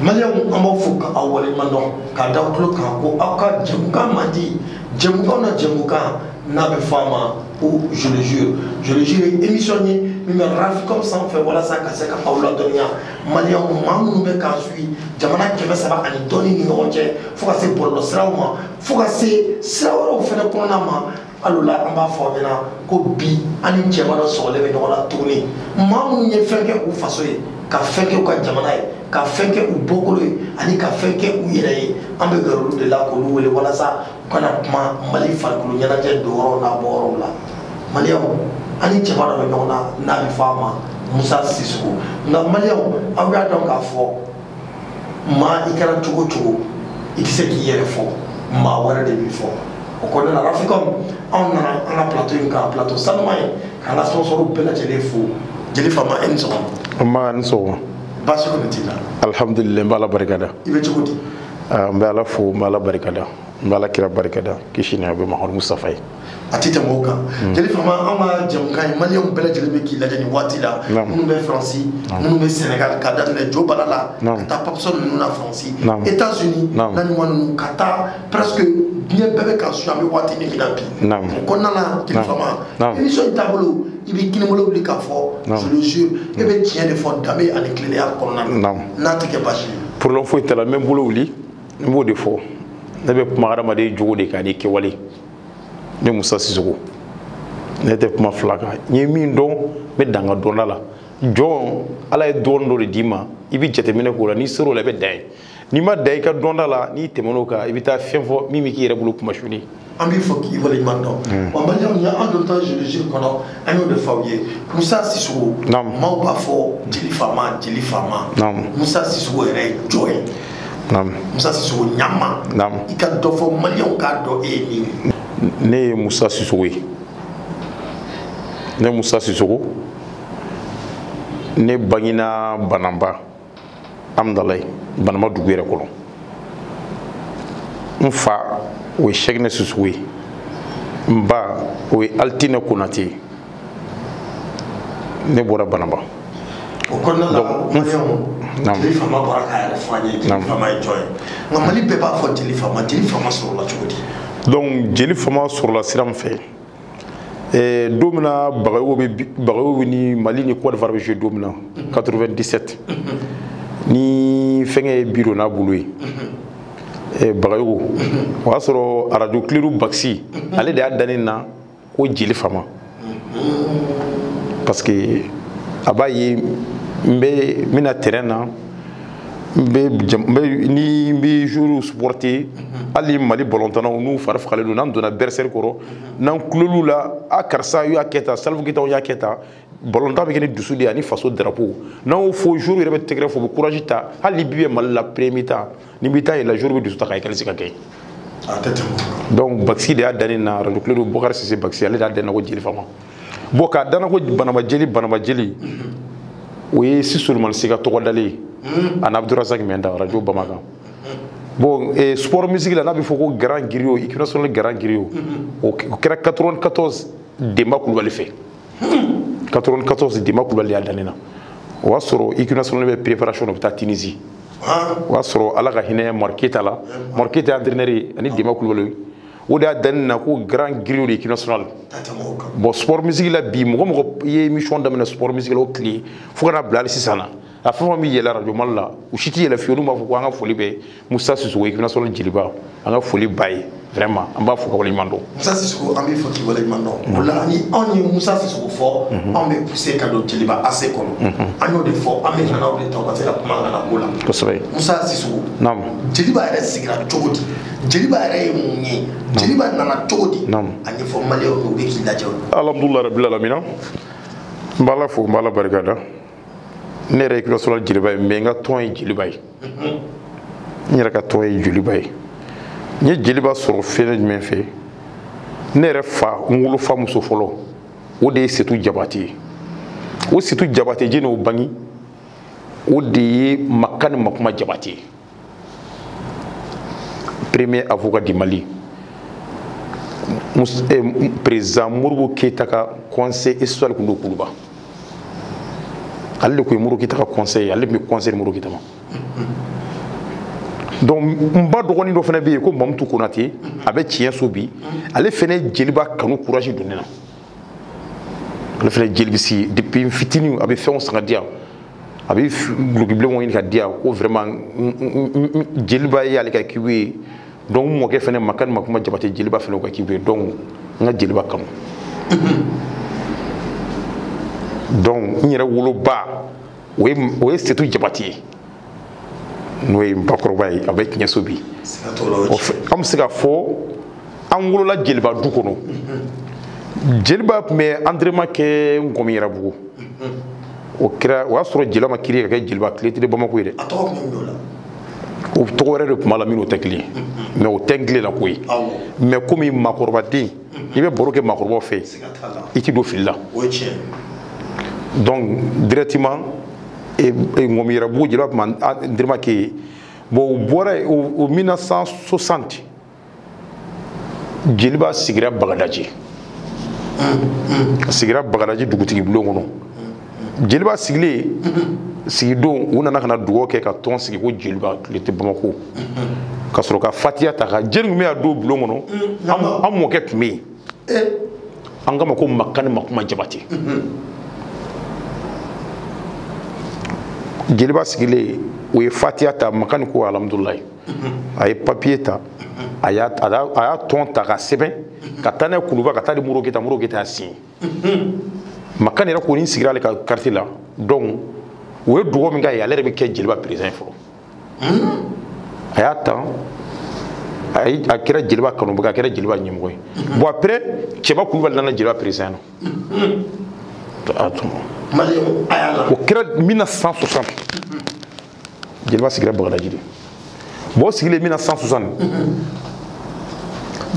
Maliens an b'a fɔ k'aw waleɲumandɔn k'a da tulo kan ko aw ka jɛmukan man di jɛmukan na jɛmukan n'a bɛ fɔ a ma ko je le jure ye émission ye min bɛ Raficom sanfɛ walasa ka se ka aw ladɔnniya Maliens maa minnu bɛ k'an suit jamana 300 ani dɔɔni ni ɲɔgɔn cɛ fo ka se bɔlɔlɔsiraw ma fo ka se sira wɛrɛw fɛnɛ kɔnɔna ma alula an b'a fɔ aw ɲɛna ko bi an ni cɛba dɔ sɔgɔlen bɛ ɲɔgɔn na tuguni maa minnu ye fɛn kɛ u faso ye ka fɛn kɛ u ka jamana ye ka fɛn kɛ u bɔkolo ye ani ka fɛn kɛ u yɛrɛ ye an bɛ gɛrɛ olu de la k'olu wele walasa u kana kuma Mali farikolo ɲɛnajɛ don yɔrɔw n'a bɔ yɔrɔw la Maliens an ni cɛba dɔ bɛ ɲɔgɔn na n'a bɛ fɔ a ma Musa Sisoko nka Maliens aw y'a dɔn k'a fɔ maa i kɛra cogo o cogo i tɛ se k'i yɛrɛ fɔ maa wɛrɛ de b'i fɔ o kɔnɔna na Raficom anw nana an ka plateau in kan plateau sanuman ye k'an ka sponsor bɛɛ lajɛlen fo jeli Fama e ni sɔgɔma. Ma ni sɔgɔma. Baasi kɔni t'i la. Alhamdulilayi n bɛ Ala barikada. I bɛ cogo di. N bɛ Ala fo n bɛ Ala barikada n bɛ Ala kira barikada kisi ni a bɛ Mahamadu Mustafa ye. A tɛ tɛmɛ o kan. Jeli Fama an ka jɛmukan ye Maliens bɛɛ lajɛlen bɛ k'i lajɛ nin waati la minnu bɛ Faransi minnu bɛ Sénégal ka daminɛ Jo Bala la ka taa Papson ninnu na Faransi États-Unis na ɲuman ninnu ka taa presque diɲɛ bɛɛ bɛ k'an suit an bɛ waati min na bi o kɔnɔna na Jeli Fama émission in taabolo i bɛ kinibolo wuli k'a fɔ je le jure e bɛ tiɲɛ de fɔ danbe ani tilennenya kɔnɔna na n'a tɛ kɛ baasi ye. Problème foyi t'a la n bɛ n bolo wuli n b'o de fɔ ne bɛ kuma hadamaden jogo de kan ni kɛwale ne Musa Sisoko ne tɛ kuma fila kan n ye min dɔn n bɛ dan n ka dɔnda la jɔn Ala ye dɔɔnin dɔ de d'i ma i bɛ jateminɛ k'o la n'i ser'o la i bɛ dan ye n'i ma dan i ka dɔnda la n'i tɛmɛn'o kan i bɛ taa fɛn fɔ min bɛ k'i yɛrɛ bolo kuma suni. An b'i fɔ k'i waleɲuman dɔn wa Maliens ni an don tɔ je le jure kɔnɔ an y'o de fɔ aw ye Musa Sisoko maaw b'a fɔ Jeli Fama Musa Sisoko yɛrɛ ye jɔn ye Musa Sisoko ɲama i ka dɔ fɔ Maliens k'a dɔn e ye min ye. Ne ye Musa Sisoko ye ne Musa Sisoko ne bangina Banamba Amdalaye Banamba dugu yɛrɛ kɔnɔ n fa o ye Cheick Sisoko ye n ba o ye Altine Konate ne bɔra Banamba. O kɔnɔna la Jeli Fama bɔra k'a yɛrɛ fɔ an ye Jeli Fama ye jɔn ye nka Mali bɛɛ b'a fɔ Jeli Fama sɔrɔla cogo di. Donc Jeli Fama sɔrɔla sira min fɛ don min na Bagayogo ni Mali ni Côte d'Ivoire bɛ jouer don min na 97 ni fɛnkɛ ye biro n'a bolo ye Bagayogo o y'a sɔrɔ radio Clérou Baxi ale de y'a da ne na ko Jeli Fama parce que a b'a ye n bɛna terrain na ni bɛ joueurs supporter hali Mali ballontannaw n'u fari fagalen don n'an donna berserk kɔrɔ n'an kulol'u la a karisa y'a kɛ tan Salif Keita y'a kɛ tan ballontan bɛ kɛ ni dusu de ye ani faso drapeau n'an y'o fɔ joueurs yɛrɛ bɛ tɛgɛrɛ fɔ u bɛ courage ta hali bi bɛ Mali la premier mi-temps ni bɛ taa yɛlɛ joueur bɛ dusu ta k'a qualifier ka kɛ donc Baxi de y'a danne na radio Clérou Bokar Sise Baxi ale de y'a danne na ko Jeli Fama bon k'a danna ko Banamba Jeli o ye Sisolomani Seka tɔgɔ dalen ye ani Abdourazak Menda radio Bamakan bon sport musique la n'a bɛ fɔ ko Grand Griot équipe nationale Grand Griot o kɛra 94 Demba Kulubali fɛ 94 Demba Kulubali y'a danne na o y'a sɔrɔ équipe nationale bɛ préparation na u bɛ taa Tunisie o y'a sɔrɔ Ala ka hinɛ Mor Keita la Mor Keita entraîneur ye ani Demba Kulubali o de y'a danne na ko Grand Griot de équipe nationale bon sport musique la bi mɔgɔ mɔgɔ i ye émission daminɛ sport musique la o tile fo ka na bila hali sisan na a fɛn o fɛn bɛ yɛlɛ radio Mali la u si tɛ yɛlɛ fiyewu n'u b'a fɔ ko an ka foli bɛ Musa Sisoko équipe nationale jeliba an ka foli ba ye vraiment an b'a fɔ ka waleɲuman dɔn. Musa Sisoko an b'i fɔ k'i waleɲuman dɔn o la ni anw ye Musa Sisoko fɔ anw bɛ pousser ka don jeliba AC kɔnɔ an y'o de fɔ an bɛ nana o de ta ka se ka kuma an kana ko la kosɛbɛ. Musa Sisoko jeliba yɛrɛ sigira cogo di jeliba yɛrɛ ye mun ye jeliba nana cogo di a ɲɛfɔ Maliens u bɛ k'i lajɛ o. Alhamdulilayi rabbil alamina n b'Ala fo n b'Ala barikada ne yɛrɛ équipe nationale jeliba ye mais n ka tɔn ye jeliba ye n yɛrɛ ka tɔn ye jeliba ye n ye jeliba sɔrɔ fɛn jumɛn fɛ ne yɛrɛ fa n wolofa muso fɔlɔ o de ye Setu Jabate ye o Setu Jabate jeni o bangi o de ye Makani Makuma Jabate ye premier avocat du Mali président Modibo Keita ka conseil historique tun do Kuluba ale de ko ye Modibo Keita ka conseil ale bɛ conseil Modibo Keita ma donc n ba dɔgɔnin dɔ fana bɛ yen ko Mamutu Konate a bɛ tiɲɛ so bi ale fana jeliba kanu courage don ne na ale fana jeli bɛ si depuis fitinin a bɛ fɛnw san ka di yan a bɛ gulokibilenw ɲini ka di yan ko vraiment jeliba ye ale ka kibu ye donc n mɔkɛ fana Makani Makuma Jabate jeliba fana ka kibu ye donc n ka jeliba kanu donc n yɛrɛ woloba o ye Setu Jabate ye n'o ye n bakɔrɔba ye a bɛ tiɲɛ so bi an bɛ se ka fɔ an wolola jeliba du kɔnɔ jeliba tun bɛ entraînement kɛ Ngɔmi Yarabugu o kɛra o y'a sɔrɔ jeliba ma kiiri ka kɛ jeliba tile tɛ Bamako ye dɛ o tɔgɔ wɛrɛ de tun b'a la min n'o tɛ kelen ye mais o tɛ n tile la ko ye mais komi maakɔrɔbaden i bɛ baro kɛ maakɔrɔbaw fɛ i tɛ don fili la donc directement Ngɔmi Yarabugu jeliba tun b'a entraînement kɛ yen bon o bɔra yen o 1960 jeliba sigira Bagadaji sigira Bagadaji dugutigi bulon kɔnɔ jeliba sigilen sigidon u nana ka na dugawu kɛ ka tɔn sigi ko jeliba tile tɛ Bamako ka sɔrɔ ka fatiya ta ka jeli min bɛ a don bulon kɔnɔ an mɔkɛ tun bɛ yen an k'a ma ko Makani Makuma Jabate jeliba sigilen u ye fatiya ta Makani ko alhamdulilayi a ye papier ta a y'a tɔn ta ka sɛbɛn ka taa n'a ye Kuluba ka taa di Moro Keyita Moro Keyita y'a signé Makani yɛrɛ kɔni sigira ale ka quartier la donc o ye dugawu min k'a ye ale yɛrɛ bɛ kɛ jeliba président ye fɔlɔ a y'a ta a kɛra jeliba kanubaga a kɛra jeliba ɲɛmɔgɔ ye bon après Cɛba Kulubali nana jeliba président na o kɛra 1960 jeliba sigira Bagadaji de bon o sigilen 1960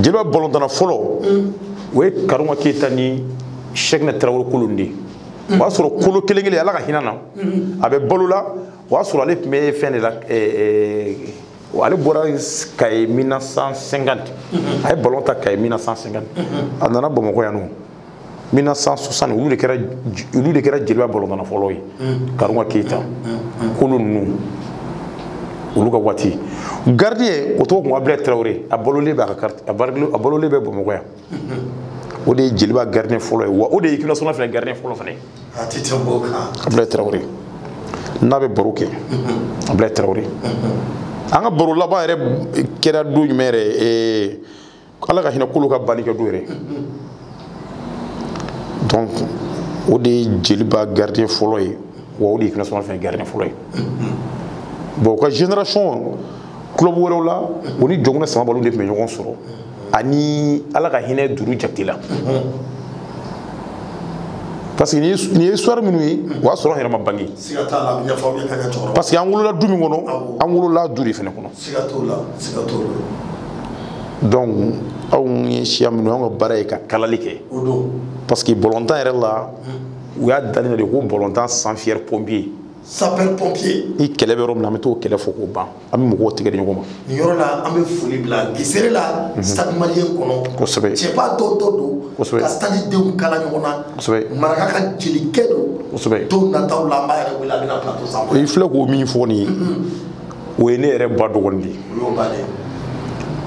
jeliba balɔntana fɔlɔ o ye Karuma Keyita ni Cheikhna Tarawele kolon de o y'a sɔrɔ kolo kelen kelen Ala ka hinɛ na a bɛ balo la o y'a sɔrɔ ale tun bɛ fɛn de la ale bɔra Kaye 1950 a ye balon ta Kaye 1950 a nana Bamakɔ yan nɔ 1960 olu de kɛra jeliba balɔntana fɔlɔ ye Karuma Keyita kolon ninnu olu ka waati gardien o tɔgɔ tun Abulayi Tarawele a balolen bɛ a ka carte a balolen bɛ Bamakɔ yan o de ye jeliba gardien fɔlɔ ye wa o de ye équipe nationale fana gardien fɔlɔ fana ye Abulayi Tarawele n'a bɛ baro kɛ Abulayi Tarawele an ka baro laban yɛrɛ kɛra don jumɛn yɛrɛ Ala ka hinɛ kolo ka banni kɛ don yɛrɛ donc o de ye jeliba gardien fɔlɔ ye wa o de ye équipe nationale fana gardien fɔlɔ ye bon ka génération club wɛrɛw la o ni Jɔnkunɛ Samabalo de tun bɛ ɲɔgɔn sɔrɔ ani Ala ka hinɛ Duru Jakite la parce que nin ye histoire minnu ye o y'a sɔrɔ an yɛrɛ ma bange parce que an wolola du min kɔnɔ an wolola du de fana kɔnɔ donc anw ye siya minnu anw ka baara ye ka kalali kɛ parce que balɔntan yɛrɛ la u y'a daminɛ de ko balɔntan sans fier pompier sapeur pompier i kɛlɛ bɛ yɔrɔ min na an bɛ t'o kɛlɛ fɔ k'o ban an bɛ mɔgɔw tigɛ di ɲɔgɔn ma nin yɔrɔ la an bɛ foli bila Gisere la stade malien kɔnɔ kosɛbɛ cɛba dɔ don ka stade denw kala ɲɔgɔn na kosɛbɛ maraka ka jelikɛ don kosɛbɛ don nataw la an b'a yɛrɛ wele a bɛna plateau sanfɛ i filɛ k'o min fɔ nin ye o ye ne yɛrɛ ba dɔgɔnin de ye o y'o bannen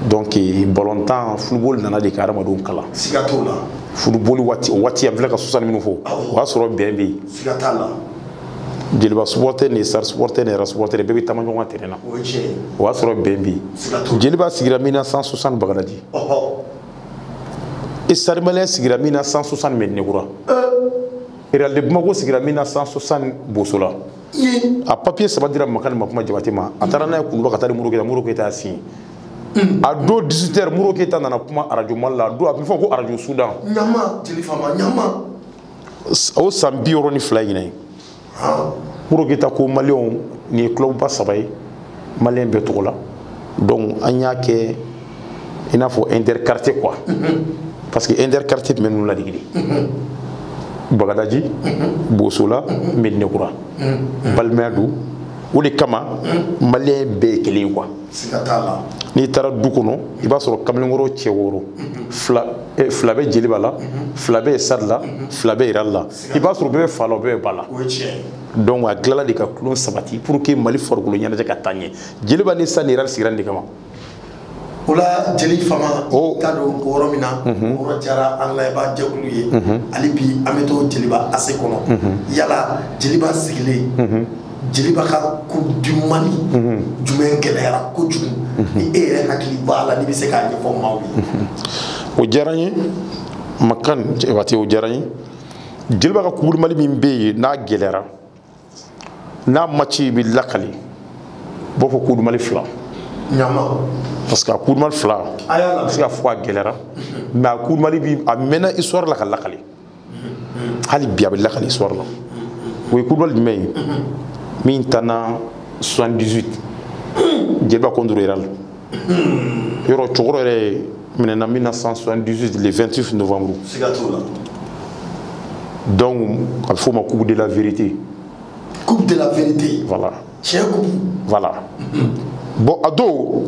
donc balɔntan football nana de ka hadamadenw kalan siga t'o la football waati o waati an filɛ ka 60 minutes fɔ o y'a sɔrɔ bɛn bɛ yen siga t'a la jeliba supporter ni sar supporter ni yɛrɛ supporter bɛɛ bɛ taama ɲɔgɔn ka terrain na o y'a sɔrɔ bɛn bɛ yen jeliba sigira 1960 Bagadaji Stade Malien sigira 1960 Mɛnɛkura Real de Bamako sigira 1960 Bosola a papier saba dira Makani Makuma Jabate ma a taara n'a ye Kuluba ka taa di Moro Keyita Moro Keyita y'a signé a don 18h Moro Keyita nana kuma radio Mali la a don a bɛ fɔ ko radio Soudan ɲama telefama ɲama o san 62 ɲinɛ ye Moro Keyita ko maliyɛnw nin ye club ba saba ye maliyɛn bɛɛ tɔgɔ la donc an y'a kɛ i n'a fɔ interquartier quoi parce que interquartier tun bɛ ninnu ladege Bagadaji Bosola Mɛnɛkura balimaya don o de kama maliyɛn bɛɛ ye kelen ye quoi siga t'a la n'i taara du kɔnɔ i b'a sɔrɔ kamalenkɔrɔ cɛ 6 fila bɛ jeliba la fila bɛ sadi la fila bɛ yirali la i b'a sɔrɔ bɛɛ bɛ fa la bɛɛ bɛ ba la donc a tilala de ka kulon sabati pour que mali farikolo ɲɛnajɛ ka taa ɲɛ jeliba ni sadi ni yirali sigira nin de kama o la jeli fama ka don o yɔrɔ min na o yɔrɔ diyara an layɛba jɛkulu ye hali bi an bɛ to jeliba ase kɔnɔ yala jeliba sigilen jeliba ka coupe du mali jumɛn gɛlɛyara kojugu ni e yɛrɛ hakili b'a la n'i bɛ se k'a ɲɛfɔ maaw ye o diyara n ye makan waati o diyara n ye jeliba ka coupe du mali min bɛ yen n'a gɛlɛyara n'a match bɛ lakali u b'a fɔ coupe du mali 2 ɲama parce que a coupe du mali 2 a bɛ se ka fɔ a gɛlɛyara mais a coupe du mali bi a mɛnna histoire la ka lakali hali bi a bɛ lakali histoire la o ye coupe du mali jumɛn ye min tanna 78 jeliba contre Iral yɔrɔ cɛkɔrɔ yɛrɛ minɛna 1978 le 28 novembre donc a bɛ fɔ o ma coupe de la vérité voilà voilà bon a don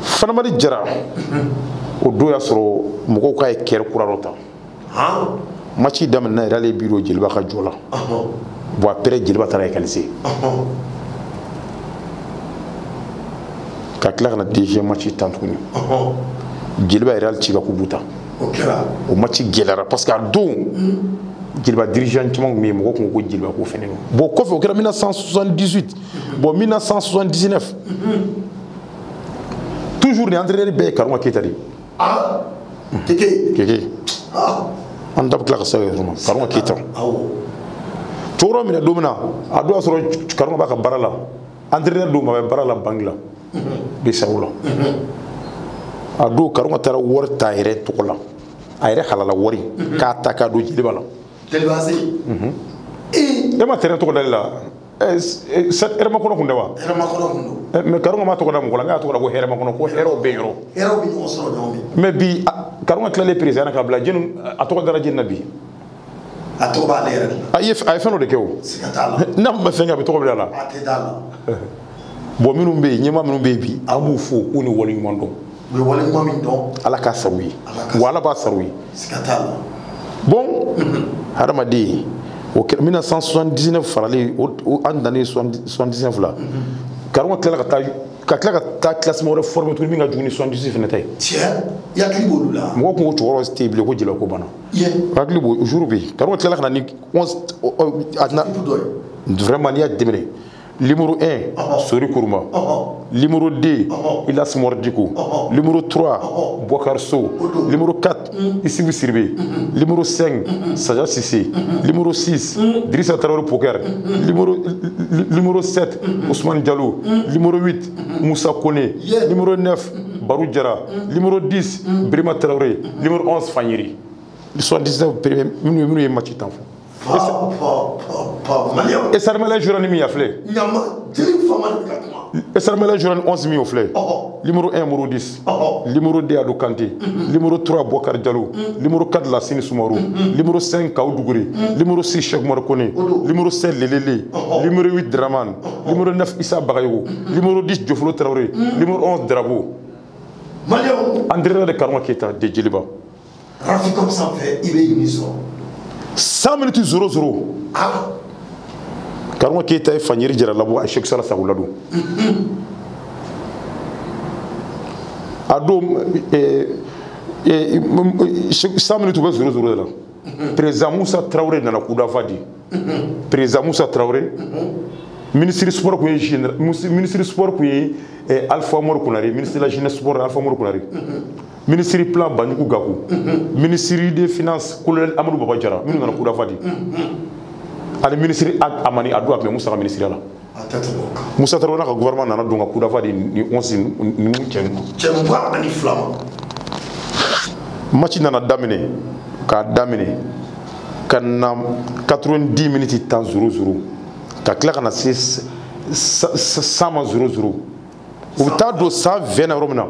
Fanamadi Jara o don y'a sɔrɔ mɔgɔw k'a ye kɛrɛ kura dɔ ta match daminɛna Iral ye bi don jeliba ka jɔ la bon après jeliba taara égaliser ka tila ka na deuxième match tan tuguni jeliba Iral ci ka coupe ta o match gɛlɛyara parce que a don jeliba dirigeant caman tun bɛ yen mɔgɔw tun ko ko jeliba ko fɛnɛ don bon kɔfɛ o kɛra 1978 bon 1979 toujours ni entraîneur bɛɛ ye Karuma Keyita de ye Keke an da bɛ tila ka se yɔrɔ ma Karuma Keyita cɛkɔrɔba minɛ don min na a don y'a sɔrɔ Karuma b'a ka baara la entraîneur don ma bɛ baara la banque la Bisawo la a don Karuma taara wari ta a yɛrɛ tɔgɔ la a yɛrɛ halala wari k'a ta k'a don jeliba la e ma terrain tɔgɔ d'ale la hɛrɛma kɔnɔ kun tɛ wa mais Karuma ma tɔgɔ da mɔgɔ la n k'a tɔgɔ da ko hɛrɛma kɔnɔ ko hɛrɛw bɛ yɔrɔ mais bi Karuma tilalen président k'a bila jɛnu a tɔgɔ dara jɛnu na bi a tɔgɔ b'ale yɛrɛ la a ye fɛn dɔ de kɛ o n'a ma fɛn kɛ a bɛ tɔgɔ bila la bon minnu bɛ yen ɲɛmaa minnu bɛ yen bi an b'u fo k'u ni waleɲuman dɔn u ye waleɲuman min dɔn ala k'a saru ye wa ala b'a saru ye bon hadamaden o kɛra 1979 faralen an dannen 79 la Karuma tilala ka tila ka taa classement wɛrɛ former tuguni min ka jugu ni 78 fɛnɛ ta ye i hakili b'olu la mɔgɔw kun ko cɛkɔrɔba tɛ yen bilen ko jeliba ko banna hakili b'o jour bɛ yen Karuma tilala ka na ni 11 vraiment n'i y'a jateminɛ numéro 1 Sori Kuruma numéro 2 Ilas Mordiko numéro 3 Bouakar Sow numéro 4 Issibou Sirbe numéro 5 Saja Sissé numéro 6 Drissa Traoré Poker numéro 7 Ousmane Diallo numéro 8 Moussa Kone numéro 9 Barou Diarra numéro 10 Birima Traoré numéro 11 Fanyeri 79 premier minnu ye match tan fɔ et Sarmela Jurani mi yafle et Sarmela Jurani 11 mi ofle numéro 1 numéro 10 numéro 2 Adou Kanté numéro 3 Bouakar Diallo numéro 4 Lassine Soumarou numéro 5 Kaou Dougouré numéro 6 Cheikh Oumar Koné numéro 7 Lelele numéro 8 Draman numéro 9 Issa Bagayogo numéro 10 Diofolo Traoré numéro 11 Drabo entraîneur de Karuma Keyita de Djeliba Rafi comme ça fait il est unison 100 minutes 0-0. Karuma Keyita ye Fanyeri Jara labɔ a Cheikh Sala Sago ladon a don 100 minutes bɛ 0-0 de la président Moussa Traoré nana coup d'envoi di président Moussa Traoré ministre sport kun ye ministre sport kun ye Alpha Mor Konare ministre de la jeunesse sport Alpha Mor Konare ministre plan Banjugu Gakou ministre des finances colonel Amadou Baba Diarra minnu nana coup d'envoi di ani ministre Amani Adou a tun bɛ Moussa ka ministère la Moussa Traoré ka gouvernement nana don ka coup d'envoi di ni 11 ni cɛmugan ani 2 ma match nana daminɛ k'a daminɛ ka na 90 minutes temps 0-0 ka tila ka na se 100 ma 0-0 u bɛ taa don 120 na yɔrɔ min na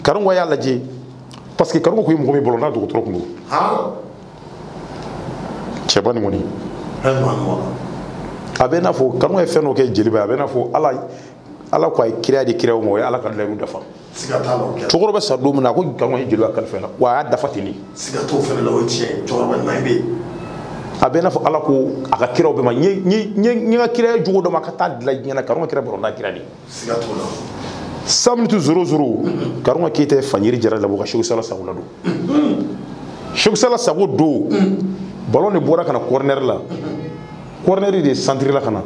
Karuma y'a lajɛ parce que Karuma kun ye mɔgɔ min bɔlɔ n'a dɔgɔtɔrɔ kun don cɛba ni kɔni a bɛ n'a fɔ Karuma ye fɛn dɔ kɛ jeliba ye a bɛ n'a fɔ ala ala ko ay kira di kira mo ala ka layu dafa siga ta lo chokoro be sa do mun ko garon jeli wa kalfa la wa dafa tini siga to fere la o tie chokoro ba mai be abena fo ala ko aka kira be ma ni ga kira jugo do makata la nyana karon kira boronda kira di siga to la samnitu 00 karon kite fanyiri jara la bo ka sheikh sala sagula do sheikh sala sagu do ballon ne bora kana corner la corner de centre la kana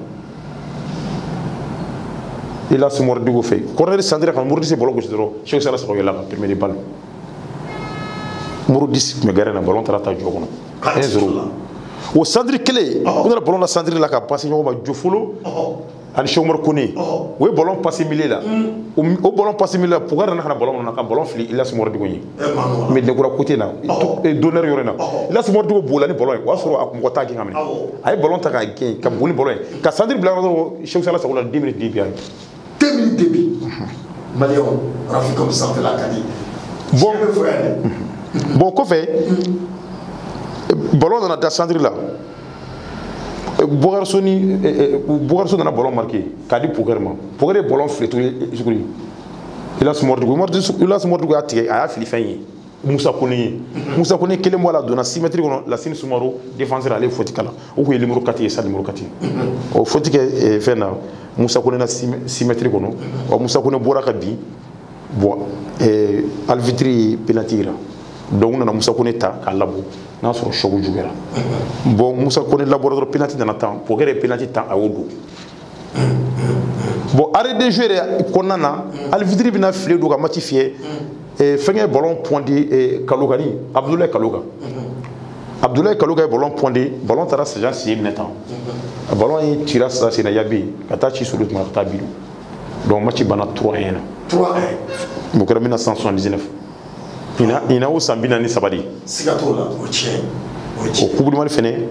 il a se mordu go fait corner centre kana mordu se ballon go sidro sheikh sala sagu la premier de balle mordu me gare na ballon tarata jogono 1-0 o centre clé on a ballon la centre la ka passer nyoma jofolo ani Chomar Kone o ye ballon passé milieu la o ballon passé milieu la pour na kana ballon na ka ballon fili il a se mordu go yi mais de ko côté na donneur yorena il a se mordu go bola ni ballon wa soro ko ta ki ngamni ay ballon ta ka ki ka boli ballon ka centre bla Cheikh Sala Sagoula 10 minutes début 2 minutes début Malion Rafi comme ça fait la kadi bon ko fait ballon dans la centre là Bogarso na ballon marqué kadi pokerma poker ballon fleto jukuri il a se mordu a tigé a fili fenyi Moussa Kone kele mo la dona symétrique la sin sumaro défenseur aller foti kala o ko numéro 4 et ça numéro 4 o foti ke fena Moussa Kone na symétrique no o Moussa Kone bora ka bi bo alvitri penalty donc on a Moussa Kone ta ka labo na so chogu jugera bon Moussa Kone laboratoire penalty dans temps pour que penalty temps a wodo bon arrêt de jouer konana alvitri bina flé do ka matifier fengé ballon pointé Kalogani Abdoulaye Kaloga ballon pointé ballon tara c'est genre 6 minutes ballon il tira ça c'est na yabi kata ci sur le marta bilu donc match bana 3-1 mo kera 1979 ina o sambina ni sabadi sigato la o tien o coupe du monde fene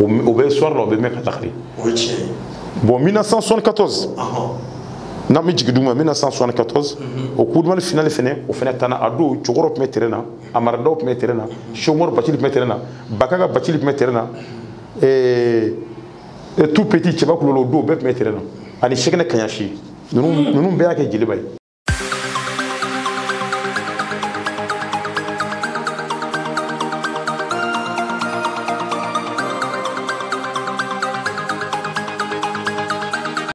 o be soir lo be meka takhri o tien bon 1974 na mi jigiduma 1974 o coupe du monde final fene o fene tana ado chogoro pe terena amardo pe terena chomor bachili pe terena bakaga bachili pe terena tout petit cheba kulo do be pe terena ani shekene kanyashi nunu be yake jilibay